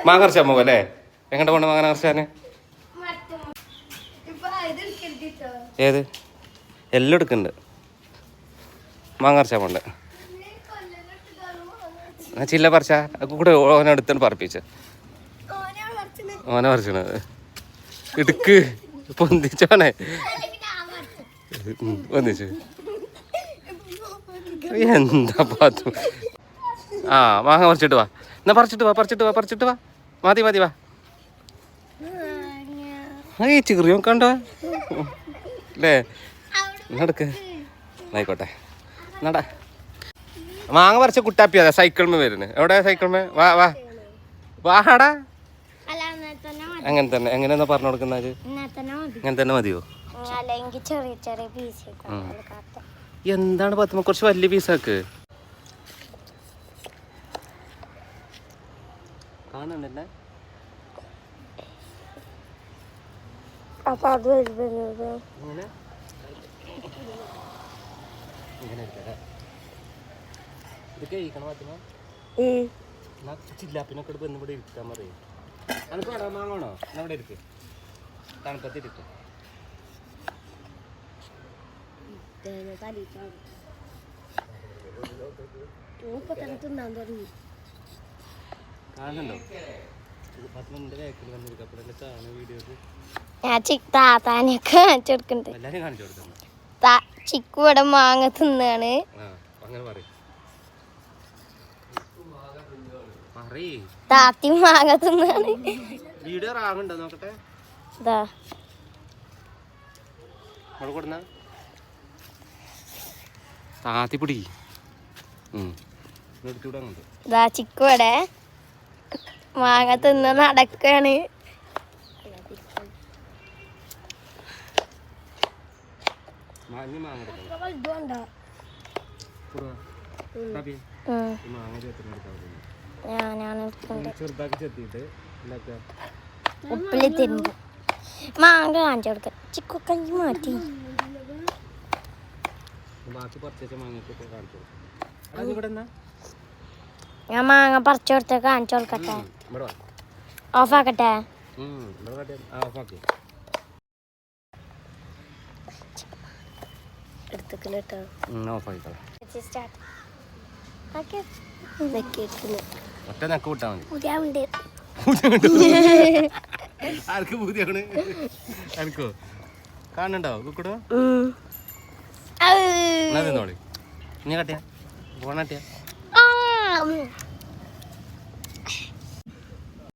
മാങ്ങ അരച്ചാൻ പോകും അല്ലേ? എങ്ങോട്ട് പോകണം മാങ്ങ അരച്ചാന്? ഏത് എല്ലാം എടുക്കുന്നുണ്ട്. മാങ്ങ അരച്ചാൻ പോണ്ടേ? ചില്ല പറിച്ച കൂടെ ഓനെടുത്താണ് പറപ്പിച്ച. ഓനെ പറിച്ചത് ഇടുക്ക് പൊന്തിച്ചോനെ പൊന്തിച്ചു. എന്താ പാത്തു? ആ മാങ്ങ പറിച്ചിട്ട് വാ. എന്നാ പറിച്ചിട്ട് വാ. മതി വാ. ഈ ചെറിയ കണ്ടോ അല്ലേ? നടക്ക് ആയിക്കോട്ടെ. നടാ മാങ്ങ പറിച്ച കുട്ടാപ്പിയാ സൈക്കിൾമേ വരുന്നത്. എവിടെ സൈക്കിൾമേ? വാടാ. അങ്ങനെ തന്നെ. എങ്ങനെയാ പറഞ്ഞു കൊടുക്കുന്നത്? ഇങ്ങനെ തന്നെ മതിയോ? എന്താണ് പത്തുമ്പോ കുറച്ച് വലിയ പീസാക്ക്. കാണണ്ടല്ലേ? ചില്ലാപ്പിനൊക്കെ ഇവിടെ ഇരിക്കാൻ പറയും. അനക്ക് വേണോ മാങ്ങണോ? അവിടെ ഇരിക്ക്, തണുപ്പത്തിരിക്കും. കാണണ്ടോ? ചിക്കു ഇവിടെ മാങ്ങ തിന്നാണ്. താത്തി മാങ്ങ തിന്നാണ്. ചിക്കു ഇവിടെ മാങ്ങ തിന്ന് നടക്കാണ്. ഉപ്പില് തിന്നു മാങ്ങ കാണിച്ചു കൊടുക്ക. ചിക്കു കഞ്ഞി മാറ്റി. ഞാൻ മാങ്ങ പറിച്ചു കൊടുത്ത് കാണിച്ചു കൊടുക്കട്ടെ. ഓഫാക്കട്ടെ? കാണണ്ടോ കുക്കടോ? നീ കട്ടിയാ പോണട്ടിയാ